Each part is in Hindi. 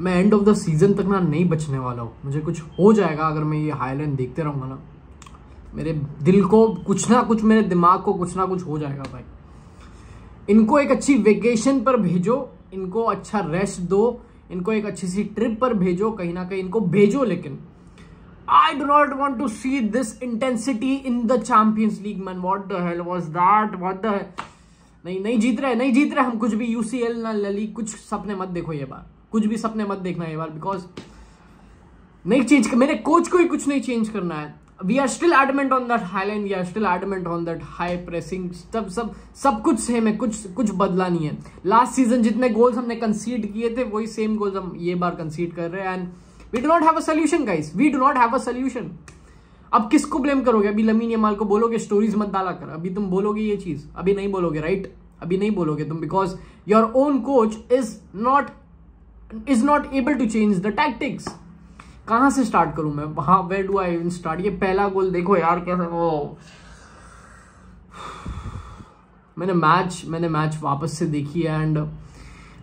मैं एंड ऑफ द सीजन तक ना नहीं बचने वाला हूँ। मुझे कुछ हो जाएगा अगर मैं ये हाईलाइन देखते रहूँगा ना। मेरे दिल को कुछ ना कुछ, मेरे दिमाग को कुछ ना कुछ हो जाएगा भाई। इनको एक अच्छी वेकेशन पर भेजो, इनको अच्छा रेस्ट दो, इनको एक अच्छी सी ट्रिप पर भेजो, कहीं ना कहीं इनको भेजो। लेकिन I do not want to see this intensity in the Champions League, man. What the hell was that? What the hell? नहीं जीत रहे हम कुछ भी। UCL ना लली, कुछ सपने मत देखो ये बार, कुछ भी सपने मत देखना ये बार, बिकॉज नहीं चेंज, मेरे कोच को ही कुछ नहीं चेंज करना है। We are still adamant on that high line, we are still adamant on that high pressing, सब कुछ सेम है, कुछ बदला नहीं है। लास्ट सीजन जितने गोल्स हमने कंसीड किए थे वही सेम गोल्स हम ये बार कंसीड कर रहे हैं। And we do not have a solution guys, we do not have a solution. अब किसको ब्लेम करोगे? अभी लमीन यमाल को बोलोगे स्टोरीज मत डाला कर, अभी तुम बोलोगे ये चीज, अभी नहीं बोलोगे, राइट? अभी नहीं बोलोगे तुम, because your own coach is not able to change the tactics. कहां से स्टार्ट करूं मैं? वहां where do I even start? ये पहला गोल देखो यार कैसा, वो मैंने मैच वापस से देखी है एंड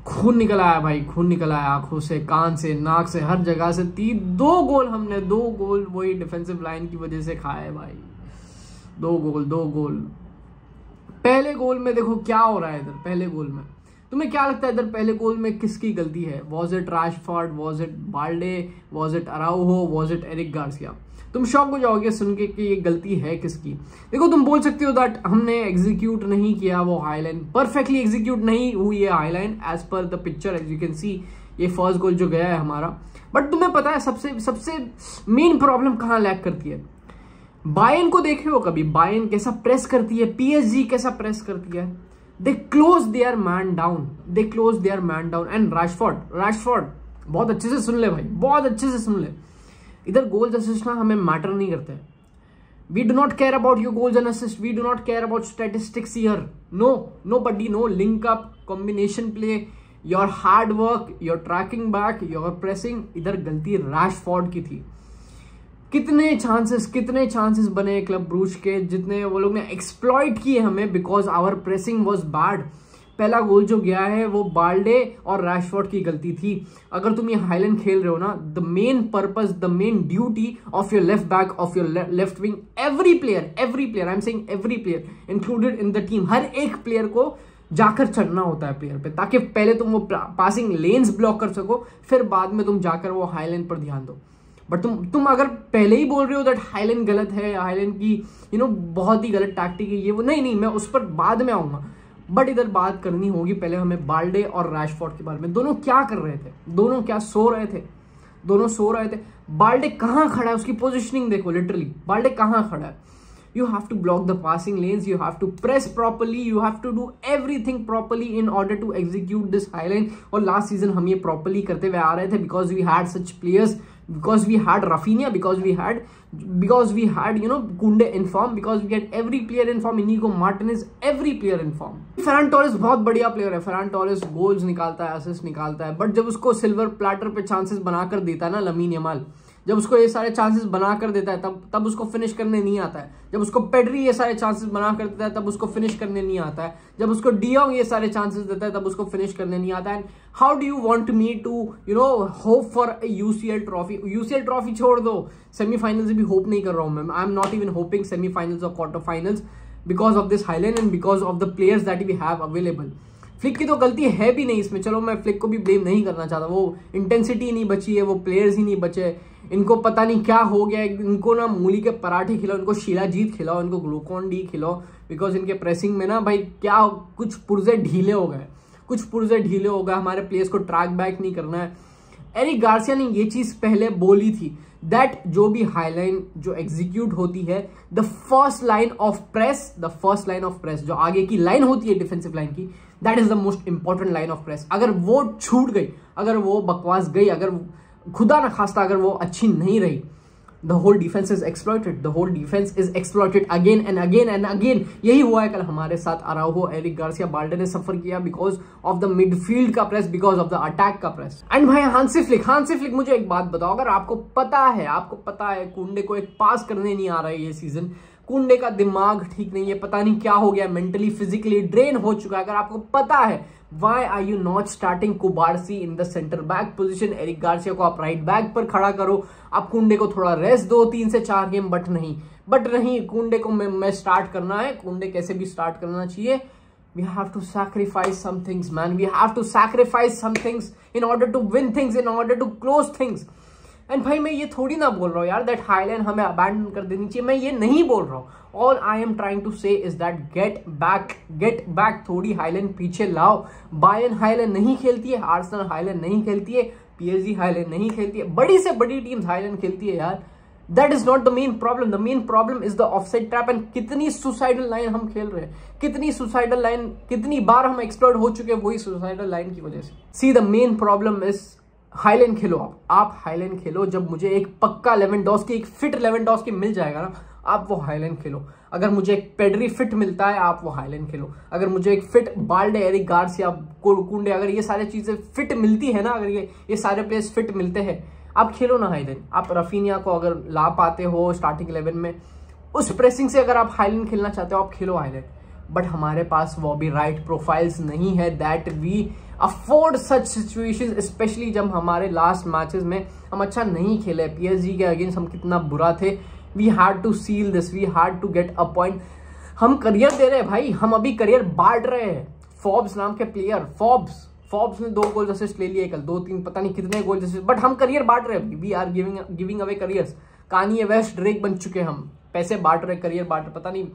खून निकल आया भाई, खून निकल आया आंखों से, कान से, नाक से, हर जगह से। दो गोल वही डिफेंसिव लाइन की वजह से खाए भाई। दो गोल। पहले गोल में देखो क्या हो रहा है इधर। पहले गोल में तुम्हें क्या लगता है इधर पहले गोल में किसकी गलती है? Was it Rashford, was it Balde, was it Araujo, was it Eric Garcia? तुम शॉक हो जाओगे सुन के कि ये गलती है किसकी। देखो तुम बोल सकते हो दैट हमने एग्जीक्यूट नहीं किया वो हाईलाइन, परफेक्टली एग्जीक्यूट नहीं हुई है high line as per the picture, as you can see ये फर्स्ट गोल जो गया है हमारा। बट तुम्हें पता है सबसे मेन प्रॉब्लम कहाँ लैक करती है? बायर्न को देख रहे हो कभी? बायर्न कैसा प्रेस करती है, PSG कैसा प्रेस करती है। They close their man down and Rashford बहुत अच्छे से सुन ले भाई, बहुत अच्छे से सुन ले। इधर गोल्स असिस्ट ना हमें मैटर नहीं करते। We do not care about your goals and assist, we do not care about statistics here. Nobody, no link up, combination play, your hard work, your tracking back, your pressing. इधर गलती राशफोर्ड की थी। कितने चांसेस बने क्लब ब्रूज के, जितने वो लोग ने एक्सप्लॉइट किए हमें, because our pressing was bad. पहला गोल जो गया है वो बाल्डे और राशफोर्ड की गलती थी। अगर तुम ये हाईलाइन खेल रहे हो ना, the main purpose, the main duty of your left back, of your left wing, every player, I am saying every player included in the team, हर एक प्लेयर को जाकर चढ़ना होता है प्लेयर पे, ताकि पहले तुम वो पासिंग लेन्स ब्लॉक कर सको, फिर बाद में तुम जाकर वो हाईलाइन पर ध्यान दो। बट तुम अगर पहले ही बोल रहे हो दैट हाईलाइन गलत है, हाईलाइन की बहुत ही गलत टैक्टिक है ये वो, नहीं मैं उस पर बाद में आऊंगा। बट इधर बात करनी होगी पहले हमें बाल्डे और राशफोर्ड के बारे में। दोनों क्या कर रहे थे? दोनों क्या सो रहे थे? बाल्डे कहाँ खड़ा है, उसकी पोजिशनिंग देखो, लिटरली बाल्डे कहाँ खड़ा है। You have to block the passing lanes, you have to press properly, you have to do everything properly in order to execute this highline। और लास्ट सीजन हम ये प्रॉपरली करते हुए आ रहे थे, because we had such players, because we had Rafinha, because we had Koundé in form, because we had every player in form, Inigo Martinez, every player in form। Ferran Torres बहुत बढ़िया प्लेयर है, Ferran Torres गोल्स निकालता है, असिस्ट निकालता है, बट जब उसको सिल्वर प्लेटर पे चांसेस बनाकर देता है ना लमीन यमाल, जब उसको ये सारे चांसेस बना कर देता है तब उसको फिनिश करने नहीं आता है। जब उसको पेड्री ये सारे चांसेस बना कर देता है तब उसको फिनिश करने नहीं आता है। जब उसको डियोंग ये सारे चांसेस देता है तब उसको फिनिश करने नहीं आता है। How do you want me to hope for UCL trophy? UCL trophy छोड़ दो, सेमीफाइनल से भी होप नहीं कर रहा हूं मैं। I am not even hoping semifinals और quarter finals because of this high line and because of the players that we have available. Flick की तो गलती है भी नहीं इसमें, चलो मैं फ्लिक को भी ब्लेम नहीं करना चाहता, वो इंटेंसिटी नहीं बची है, वो प्लेयर्स ही नहीं बचे। इनको पता नहीं क्या हो गया, इनको ना मूली के पराठे खिलाओ, इनको शिलाजीत खिलाओ, इनको ग्लूकॉन डी खिलाओ, बिकॉज इनके प्रेसिंग में ना भाई क्या कुछ पुर्जे ढीले हो गए, हमारे प्लेयर्स को ट्रैक बैक नहीं करना है। एरिक गार्सिया ने ये चीज पहले बोली थी दैट जो भी हाईलाइन जो एग्जीक्यूट होती है, the first line of press, जो आगे की लाइन होती है डिफेंसिव लाइन की, that is the most important line of press. अगर वो छूट गई, अगर वो बकवास गई, अगर खुदा न खास्ता अगर वो अच्छी नहीं रही, the whole defence is exploited again and again. यही हुआ है कल हमारे साथ। अराउहो, एरिक गार्सिया, बाल्डे ने सफर किया बिकॉज ऑफ द मिडफील्ड का press, because of the attack का प्रेस। एंड भाई हांसी फ्लिक, मुझे एक बात बताओ, अगर आपको पता है कुंडे को एक पास करने नहीं आ रहा है ये सीजन, कुंडे का दिमाग ठीक नहीं है, पता नहीं क्या हो गया, मेंटली फिजिकली ड्रेन हो चुका है। अगर आपको पता है why are you not starting Cubarsi in the centre back position, Eric Garcia को आप राइट बैक पर खड़ा करो, आप कुंडे को थोड़ा रेस्ट दो 3 से 4 गेम, बट नहीं कुंडे को मैं स्टार्ट करना है। कुंडे कैसे भी स्टार्ट करना चाहिए। We have to sacrifice some things, man. We have to sacrifice some things in order to win things, in order to close things. And भाई मैं ये थोड़ी ना बोल रहा हूँ यार that Highland हमें abandon कर देनी चाहिए, मैं ये नहीं बोल रहा हूँ। All I am trying to say is that get back, थोड़ी Highland पीछे लाओ। Bayern Highland नहीं खेलती है, Arsenal Highland नहीं खेलती है, PSG Highland नहीं खेलती है, बड़ी से बड़ी टीम्स Highland खेलती है यार। That is not the main problem. The main problem is the offside trap and कितनी suicidal line हम खेल रहे हैं, कितनी suicidal line, कितनी बार हम एक्सप्लोर हो चुके हैं वही suicidal line की वजह से। See the main problem is highland खेलो आप हाईलैंड खेलो। जब मुझे एक पक्का लेवेंडोस्की, एक फिट लेवेंडोस्की मिल जाएगा ना, आप वो हाईलैंड खेलो। अगर मुझे एक पेड्री फिट मिलता है, आप वो हाईलैंड खेलो। अगर मुझे एक फिट बाल्डे, एरिक गार्सिया, कुंडे, अगर ये सारी चीजें फिट मिलती है ना, अगर ये सारे प्लेयर्स फिट मिलते हैं, आप खेलो ना हाईलैंड। आप रफीनिया को अगर ला पाते हो स्टार्टिंग 11 में, उस प्रेसिंग से अगर आप हाईलैंड खेलना चाहते हो, आप खेलो हाईलैंड। बट हमारे पास वो भी राइट प्रोफाइल्स नहीं है that we afford such situations, especially जब हमारे लास्ट मैचेस में हम अच्छा नहीं खेले। PSG के अगेंस्ट हम कितना बुरा थे। We had to seal this, we had to get a point. हम करियर दे रहे हैं भाई, हम अभी करियर बांट रहे हैं। फोर्ब्स नाम के प्लेयर, फोर्ब्स ने 2 गोल असिस्ट ले लिए कल, 2-3 पता नहीं कितने गोल असिस्ट, बट हम करियर बांट रहे हैं। We are giving away careers. Kanye West, Drake बन चुके हम, पैसे बांट रहे, करियर बांट रहे। पता नहीं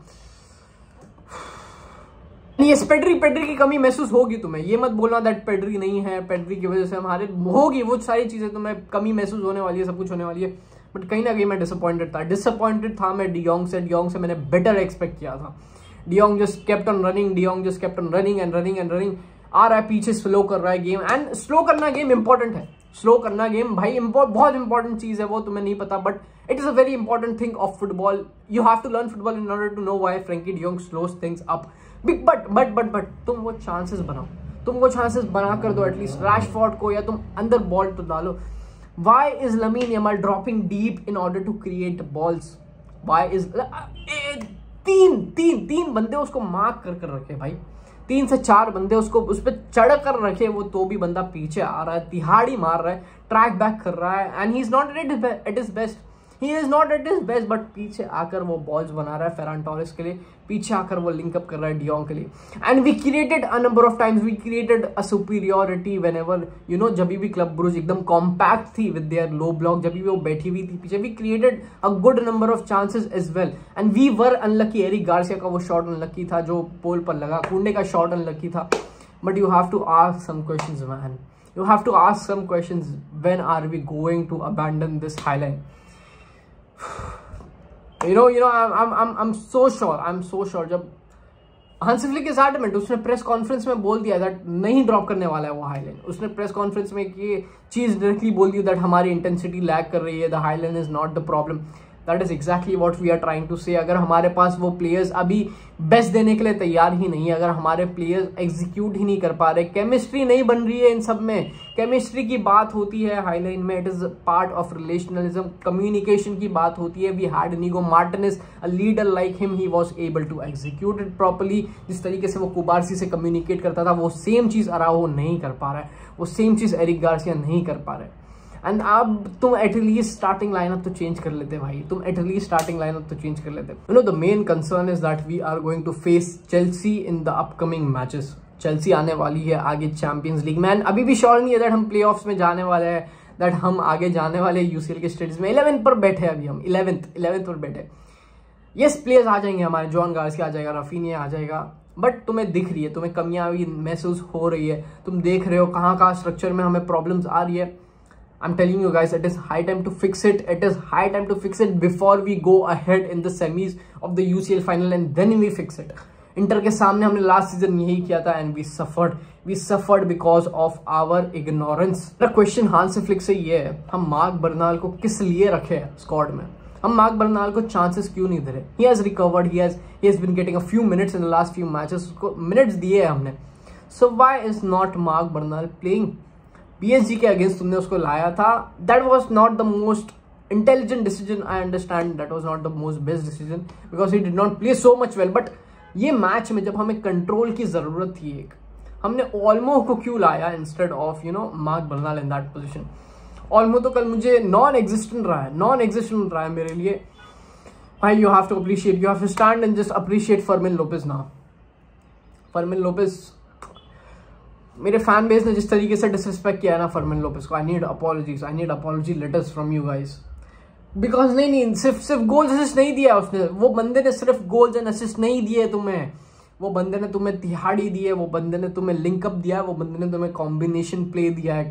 ये पेड्री की कमी महसूस होगी तुम्हें, ये मत बोलना दैट पेड्री नहीं है, पेड्री की वजह से हमारे होगी वो सारी चीजें, तुम्हें कमी महसूस होने वाली है, सब कुछ होने वाली है। बट कहीं ना कहीं मैं डिसअपॉइंटेड था मैं डियोंग से मैंने बेटर एक्सपेक्ट किया था। De Jong just kept on running and आ रहा है पीछे, स्लो कर रहा है गेम। एंड स्लो करना गेम इंपॉर्टेंट है, स्लो करना गेम भाई बहुत इंपॉर्टेंट चीज है, वो तुम्हें नहीं पता, but it is a very important thing of football. You have to learn football in order to know why Frankie De Jong slows things up. बट तुम वो चांसेस बनाओ, तुम वो चांसेस बना कर दो एटलीस्ट रैशफोर्ड को, या तुम अंदर बॉल तो डालो। Why is Lamine Yamal dropping deep in order to create balls? Why is तीन बंदे उसको मार्क कर रखे भाई, 3 से 4 बंदे उसको उस पर चढ़ कर रखे, वो तो भी बंदा पीछे आ रहा है, तिहाड़ी मार रहा है, ट्रैक बैक कर रहा है, and he is not at his best, but पीछे आकर वो बॉल्स बना रहा है फेरान टोरेस के लिए, पीछे आकर वो लिंक अप कर रहा है डियोंग के लिए। And we created a number of times, we created a superiority whenever you know, जब भी क्लब ब्रूज एकदम कॉम्पैक्ट थी विद देयर लो ब्लॉक, जब भी वो बैठी हुई थी पीछे, we created a good number of chances as well. And we were unlucky, Eric Garcia का वो शॉट अनलकी था जो पोल पर लगा, कुंडे का शॉट अनलकी था। But you have to ask some questions man, you have to ask some questions. When are we going to abandon this highline? I'm so sure जब हांसी फ्लिक इज एडमेंट, उसने प्रेस कॉन्फ्रेंस में बोल दिया दैट नहीं ड्रॉप करने वाला है वो हाईलैंड। उसने प्रेस कॉन्फ्रेंस में ये चीज डायरेक्टली बोल दी दैट हमारी इंटेंसिटी लैग कर रही है, the high line is not the problem. That is exactly what we are trying to say. अगर हमारे पास वो प्लेयर्स अभी बेस्ट देने के लिए तैयार ही नहीं है, अगर हमारे प्लेयर्स एग्जीक्यूट ही नहीं कर पा रहे, केमिस्ट्री नहीं बन रही है इन सब में, केमिस्ट्री की बात होती है हाईलाइन में, it is part of relationalism, communication की बात होती है। We had Inigo Martinez, a leader like him, he was able to execute it properly. जिस तरीके से वो कुबारसी से कम्युनिकेट करता था, वो सेम चीज अराओ नहीं कर पा रहा है, वो सेम चीज एरिक गार्सिया नहीं कर पा रहे। एंड अब तुम एटलीस्ट स्टार्टिंग लाइनअप तो चेंज कर लेते भाई, तुम एटलीस्ट स्टार्टिंग लाइनअप तो चेंज कर लेते। You know the main concern is that we are going to face Chelsea in the upcoming matches. Chelsea आने वाली है आगे चैंपियंस लीग में, अभी भी श्योर नहीं है दैट हम प्लेऑफ्स में जाने वाले हैं, दैट हम आगे जाने वाले यूसीएल के स्टेज में। 11th पर बैठे अभी हम, 11th पर बैठे। यस प्लेयर्स आ जाएंगे हमारे, जॉन गार्सिया आ जाएगा, रफीनिया आ जाएगा, बट तुम्हें दिख रही है, तुम्हें कमियां भी महसूस हो रही है, तुम देख रहे हो कहाँ स्ट्रक्चर में हमें प्रॉब्लम्स आ रही है। I'm telling you guys, it is high time to fix it. It is high time to fix it before we go ahead in the semis of the UCL final and then we fix it. Inter के सामने हमने लास्ट सीजन यही किया था and we suffered because of our ignorance. The question Hansi Flick से ये है, हम मार्क बर्नाल को किस लिए रखे हैं स्क्वाड में? हम मार्क बर्नाल को चांसेस क्यों नहीं दे रहे? He has recovered, he has been getting a few minutes in the last few matches. उसको मिनट्स दिए हैं हमने. So why is not mark Bernal playing? PSG के अगेंस्ट तुमने उसको लाया था, that was not the most intelligent decision. I understand that was not the most best decision because he did not play so much well. But ये मैच में जब हमें कंट्रोल की जरूरत थी, एक हमने ओल्मो को क्यों लाया instead of mark Bernal in that position. Olmo तो कल मुझे नॉन एग्जिस्टेंट रहा है मेरे लिए. भाई you have to appreciate, you have to stand and just appreciate Fermin Lopez now. Fermin Lopez, मेरे फैन बेस ने जिस तरीके से डिसरिस्पेक्ट किया है ना फर्मिन लोपेज को, I need apology letters from you guys. Because नहीं सिर्फ गोल्स असिस्ट नहीं दिया उसने, वो बंदे ने सिर्फ गोल्स एंड असिस्ट नहीं दिए तुम्हें, वो बंदे ने तुम्हें तिहाड़ी दी है, वो बंदे ने तुम्हें लिंकअप दिया है, वो बंदे ने तुम्हें कॉम्बिनेशन प्ले दिया है.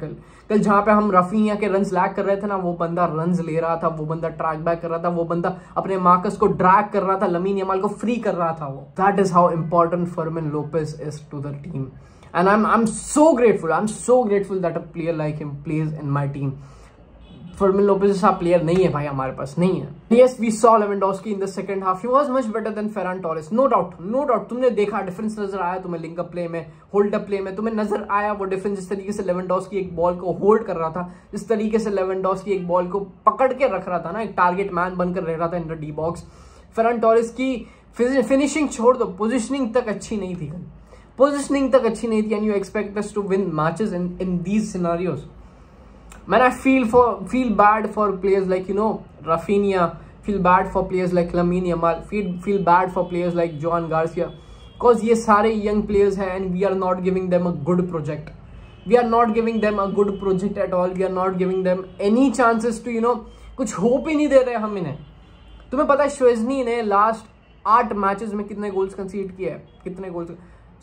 कल जहां पे हम रफीनिया के रन्स लैग कर रहे थे ना, वो बंदा रन्स ले रहा था, वो बंदा ट्रैक बैक कर रहा था, वो बंदा अपने मार्कस को ड्रैग कर रहा था, लमीन यमाल को फ्री कर रहा था. वो that is how important Fermin Lopez is to the team. And I'm so grateful that a player like him plays in my team. Fermin Lopez जैसा प्लेयर नहीं है भाई हमारे पास, नहीं है. Yes, we saw Lewandowski in the second half. He was much better than Ferran Torres. No doubt. तुमने देखा डिफरेंस नजर आया तुम्हें लिंक अप प्ले में, होल्ड अप प्ले में तुम्हें नजर आया वो डिफरेंस. जिस तरीके से Lewandowski एक बॉल को होल्ड कर रहा था, जिस तरीके से Lewandowski एक बॉल को पकड़ के रख रहा था ना, एक टारगेट मैन बनकर रह रहा था in the D box. Ferran Torres की फिनिशिंग छोड़ दो, पोजिशनिंग तक अच्छी नहीं थी. And you expect us to win matches in these scenarios. Man, I feel bad for players like Rafinha, feel bad for players like Lamine Yamal, feel bad for players like Johan Garcia, because ये सारे young players हैं and we are not giving them a good project. We are not giving them a good project at all. We are not giving them any chances to कुछ होप ही नहीं दे रहे हम इन्हें. तुम्हें पता है शेज़नी ने लास्ट 8 मैचेस में कितने गोल्स कंसीड किए हैं? कितने गोल्स?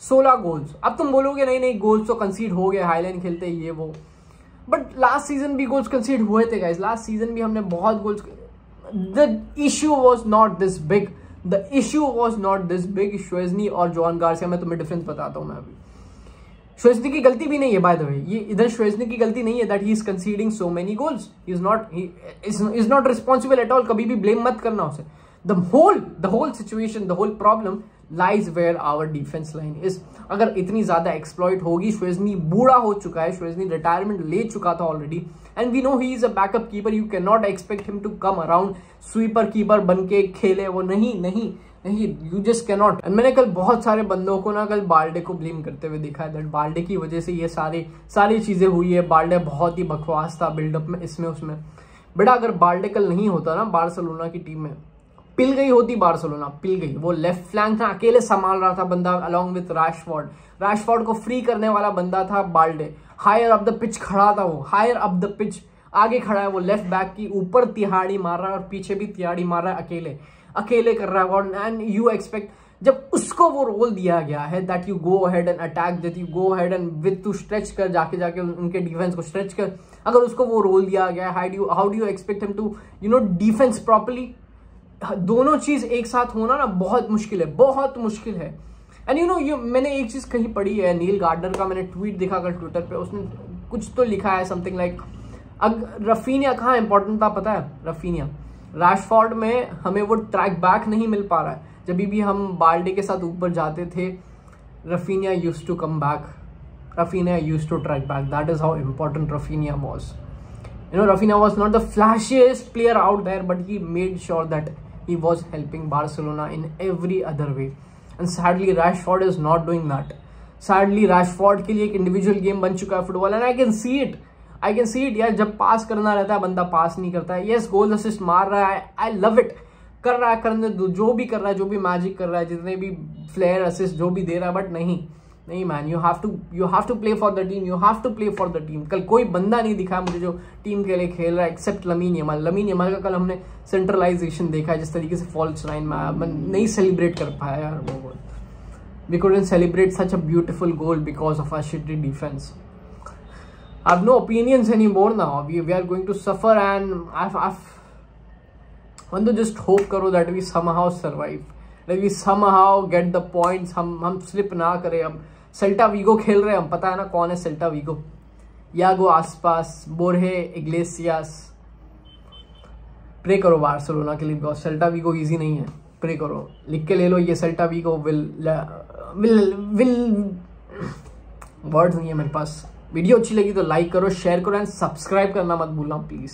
16 गोल्स. अब तुम बोलोगे नहीं गोल्स तो कंसीड हो गए, हाईलाइन खेलते ये वो, बट लास्ट सीजन भी गोल्स कंसीड हुए थे गाइस. लास्ट सीजन भी हमने बहुत goals. The issue was not this big. शेज़नी और जॉन गार्सिया में तुम्हें डिफरेंस बताता हूं मैं अभी. शेज़नी की गलती भी नहीं है बाय द वे, ये इधर शेज़नी की गलती नहीं है that he is conceding so many goals. He is not responsible at all. कभी भी ब्लेम मत करना उसे. The whole situation, the whole problem lies where our defense line is. अगर इतनी ज्यादा एक्सप्लॉइट होगी, शेज़नी बूढ़ा हो चुका है, शेज़नी रिटायरमेंट ले चुका था already, and we know he is a backup keeper. You can not expect him to come around sweeper keeper बन के खेले. वो नहीं, यू जस्ट कैन नॉट. मैंने कल बहुत सारे बंदों को कल बाल्डे को ब्लेम करते हुए देखा है दैट बाल्डे की वजह से ये सारी चीजें हुई है. बाल्डे बहुत ही बकवास था बिल्डअप में, इसमें उसमें. बेटा अगर बाल्डे कल नहीं होता ना बार्सिलोना की टीम में, पिल गई होती बार्सिलोना, पिल गई. वो लेफ्ट फ्लैंक था, अकेले संभाल रहा था बंदा अलॉन्ग विथ रैशफोर्ड को फ्री करने वाला बंदा था Balde. Higher up the pitch खड़ा था वो, हायर अप द पिच आगे खड़ा है वो, लेफ्ट बैक की ऊपर तिहाड़ी मार रहा है और पीछे भी तिहाड़ी मार रहा है, अकेले कर रहा है. एंड यू एक्सपेक्ट, जब उसको वो रोल दिया गया है that you go ahead and attack, that you go ahead and with to stretch कर, जाके उनके डिफेंस को स्ट्रेच कर, अगर उसको वो रोल दिया गया है, how do you expect him to defence properly? दोनों चीज एक साथ होना ना बहुत मुश्किल है. एंड मैंने एक चीज कहीं पढ़ी है, नील गार्डनर का मैंने ट्वीट देखा कर ट्विटर पे, उसने कुछ तो लिखा है समथिंग लाइक, रफीनिया कहाँ इंपॉर्टेंट था पता है? रफीनिया रैशफोर्ड में हमें वो ट्रैक बैक नहीं मिल पा रहा है. जब भी हम बाल्डे के साथ ऊपर जाते थे, Raphinha used to come back, Raphinha used to track back. That is how important Raphinha was. Rafinha was not the flashiest player out there, but he made sure that he was helping Barcelona in every other way. And sadly, Rashford is not doing that. Sadly, Rashford के लिए एक individual game बन चुका है football, and I can see it. यार जब पास करना रहता है बंदा पास नहीं करता है. Yes, गोल असिस्ट मार रहा है, I love it. कर रहा है, करने दो, जो भी कर रहा है, जो भी मैजिक कर रहा है, जितने भी फ्लेयर असिस्ट जो भी दे रहा है, बट नहीं man, you have to play for the team. कल कोई बंदा नहीं दिखा मुझे जो टीम के लिए खेल रहा है एक्सेप्ट लमीन यमाल का कल हमने सेंट्रलाइजेशन देखा है, जिस तरीके से फॉल्स लाइन में आया, मैं नहीं सेलिब्रेट कर पाया यार वो goal. We couldn't celebrate such a beautiful goal because of our shitty defence. I have no opinions anymore now. We are going to suffer, and I want to just hope करो that we somehow survive, that we somehow get the points. हम स्लिप ना करें. हम सेल्टा वीगो खेल रहे हैं, हम पता है ना कौन है Celta Vigo? Iago Aspas, Borja Iglesias. Pray करो बार्सिलोना के लिए, बिकॉज सेल्टा वीगो इजी नहीं है. प्रे करो, लिख के ले लो, ये सेल्टा वीगो विल वर्ड्स नहीं है मेरे पास. वीडियो अच्छी लगी तो लाइक करो, शेयर करो एंड सब्सक्राइब करना मत भूलना प्लीज.